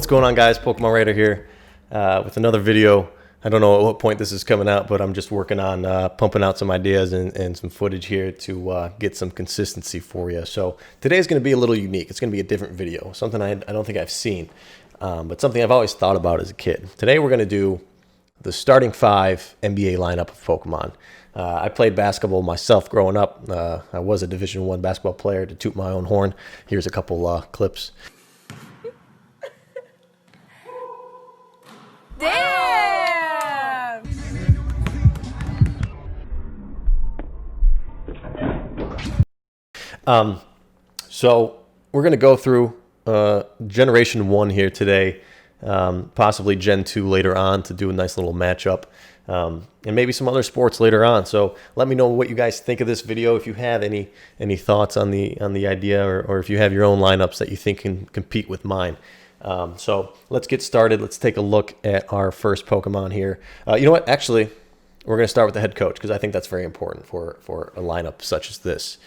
What's going on, guys? PokemonRadar here with another video. I don't know at what point this is coming out, but I'm just working on pumping out some ideas and some footage here to get some consistency for you. So today's going to be a little unique. It's going to be a different video, something I don't think I've seen, but something I've always thought about as a kid. Today we're going to do the starting 5 NBA lineup of Pokemon. I played basketball myself growing up. I was a Division I basketball player, to toot my own horn. Here's a couple clips. Damn! So we're going to go through Generation 1 here today, possibly Gen 2 later on to do a nice little matchup, and maybe some other sports later on. So let me know what you guys think of this video. If you have any thoughts on the idea, or if you have your own lineups that you think can compete with mine. So let's get started. Let's take a look at our first Pokemon here. You know what? Actually, we're going to start with the head coach because I think that's very important for a lineup such as this.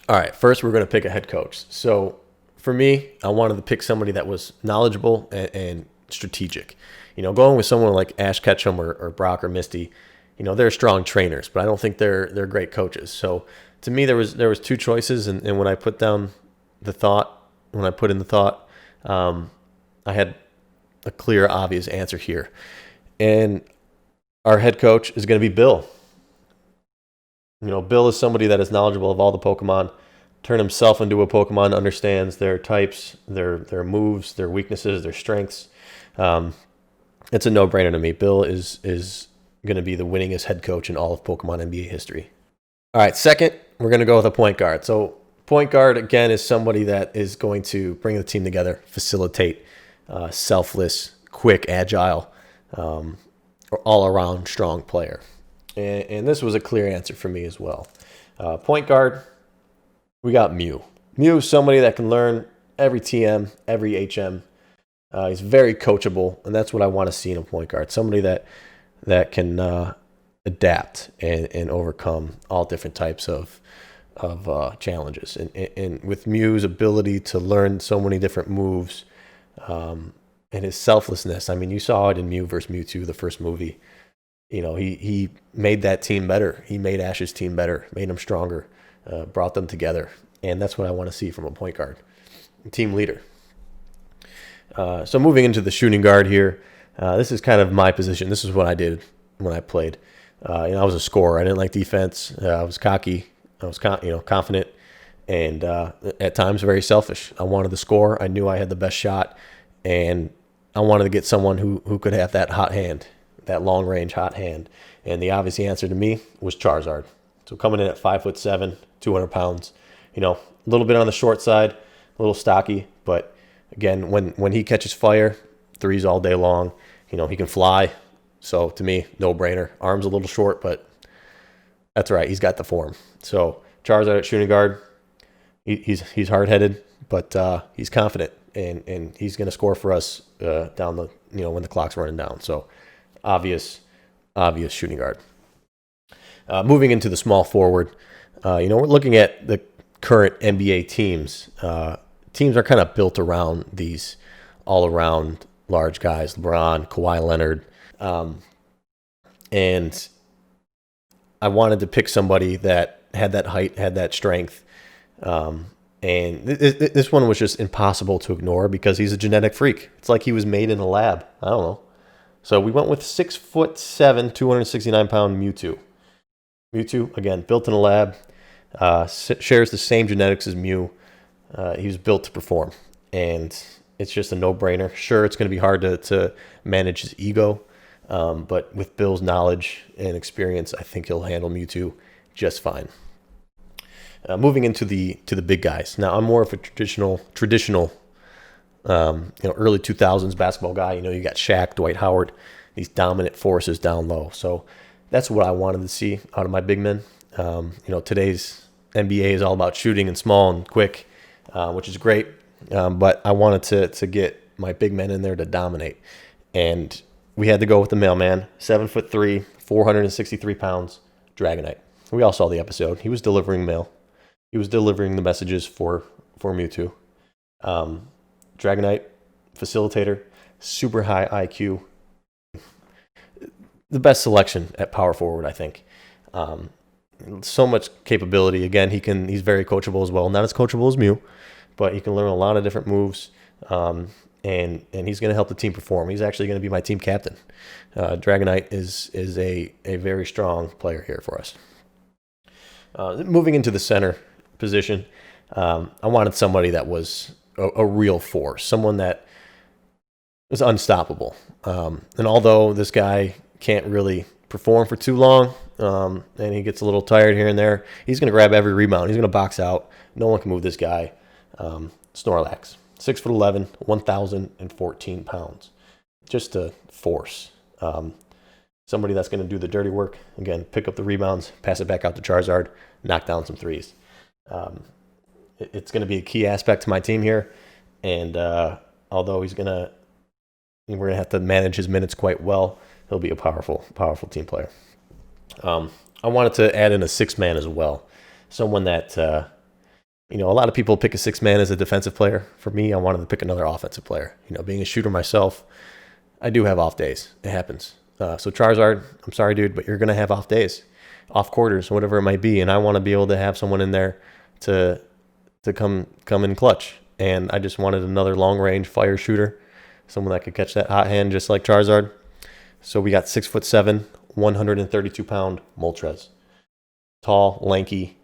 All right, first we're going to pick a head coach. So for me, I wanted to pick somebody that was knowledgeable and strategic. You know, going with someone like Ash Ketchum or Brock or Misty, you know, they're strong trainers, but I don't think they're great coaches. So to me, there was two choices, and when I put down the thought, I had a clear, obvious answer here. And our head coach is going to be Bill. You know, Bill is somebody that is knowledgeable of all the Pokemon, turned himself into a Pokemon, understands their types, their moves, their weaknesses, their strengths. It's a no-brainer to me. Bill is going to be the winningest head coach in all of Pokemon NBA history. All right, second, we're going to go with a point guard. So point guard, again, is somebody that is going to bring the team together, facilitate, selfless, quick, agile, all-around strong player. And this was a clear answer for me as well. Point guard, we got Mew. Mew is somebody that can learn every TM, every HM. He's very coachable, and that's what I want to see in a point guard. Somebody that can adapt and overcome all different types of challenges. And with Mew's ability to learn so many different moves, and his selflessness, I mean, you saw it in Mew vs. Mewtwo, the first movie. You know, he made that team better. He made Ash's team better, made them stronger, brought them together. And that's what I want to see from a point guard, team leader. So moving into the shooting guard here, this is kind of my position. This is what I did when I played. I was a scorer. I didn't like defense. I was cocky. I was confident, and at times very selfish. I wanted to score. I knew I had the best shot, and I wanted to get someone who could have that hot hand, that long-range hot hand. And the obvious answer to me was Charizard. So coming in at 5'7", 200 pounds, a little bit on the short side, a little stocky, but again, when he catches fire, threes all day long. He can fly. So to me, no-brainer. Arms a little short, but that's right. He's got the form. So Charizard at shooting guard, he's hard-headed, but he's confident, and he's going to score for us down the when the clock's running down. So obvious shooting guard. Moving into the small forward, we're looking at the current NBA teams. Teams are kind of built around these all-around large guys, LeBron, Kawhi Leonard, and I wanted to pick somebody that had that height, had that strength, and this one was just impossible to ignore because he's a genetic freak. It's like he was made in a lab. I don't know. So we went with 6'7", 269-pound Mewtwo. Mewtwo, again, built in a lab, shares the same genetics as Mew. He was built to perform, and it's just a no-brainer. Sure, it's going to be hard to manage his ego, but with Bill's knowledge and experience, I think he'll handle Mewtwo just fine. Moving into the big guys. Now, I'm more of a traditional early 2000s basketball guy. You got Shaq, Dwight Howard, these dominant forces down low. So that's what I wanted to see out of my big men. Today's NBA is all about shooting and small and quick, which is great. But I wanted to get my big men in there to dominate. And we had to go with the mailman, 7'3", 463 pounds, Dragonite. We all saw the episode. He was delivering mail. He was delivering the messages for Mewtwo. Dragonite facilitator, super high IQ. The best selection at power forward, I think. So much capability. Again, he's very coachable as well. Not as coachable as Mew, but he can learn a lot of different moves. And he's going to help the team perform. He's actually going to be my team captain. Dragonite is a very strong player here for us. Moving into the center position, I wanted somebody that was a real force, someone that was unstoppable. And although this guy can't really perform for too long, and he gets a little tired here and there, he's going to grab every rebound. He's going to box out. No one can move this guy. Snorlax, 6'11", 1,014 pounds. Just a force. Somebody that's going to do the dirty work. Again, pick up the rebounds, pass it back out to Charizard, knock down some threes. It's going to be a key aspect to my team here. And although we're going to have to manage his minutes quite well, he'll be a powerful team player. I wanted to add in a 6-man as well. Someone that, a lot of people pick a 6-man as a defensive player. For me, I wanted to pick another offensive player. Being a shooter myself, I do have off days. It happens. So Charizard, I'm sorry, dude, but you're going to have off days, off quarters, whatever it might be. And I want to be able to have someone in there to come in clutch. And I just wanted another long-range fire shooter, someone that could catch that hot hand just like Charizard. So we got 6'7", 132-pound Moltres. Tall, lanky,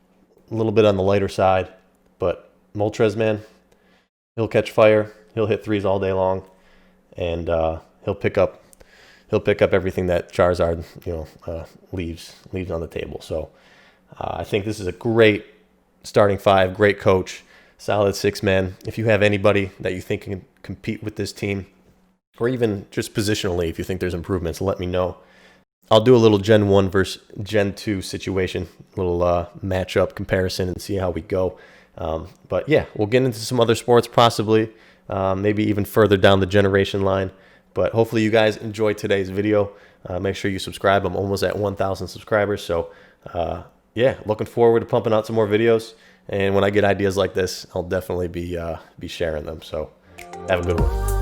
a little bit on the lighter side, but Moltres, man, he'll catch fire. He'll hit threes all day long, and he'll pick up everything that Charizard leaves on the table. So I think this is a great starting five, great coach, solid 6-man. If you have anybody that you think can compete with this team, or even just positionally, if you think there's improvements, let me know. I'll do a little Gen 1 versus Gen 2 situation, a little matchup comparison, and see how we go. But yeah, we'll get into some other sports possibly, maybe even further down the generation line. But hopefully you guys enjoyed today's video. Make sure you subscribe. I'm almost at 1,000 subscribers. So yeah, looking forward to pumping out some more videos. And when I get ideas like this, I'll definitely be sharing them. So have a good one.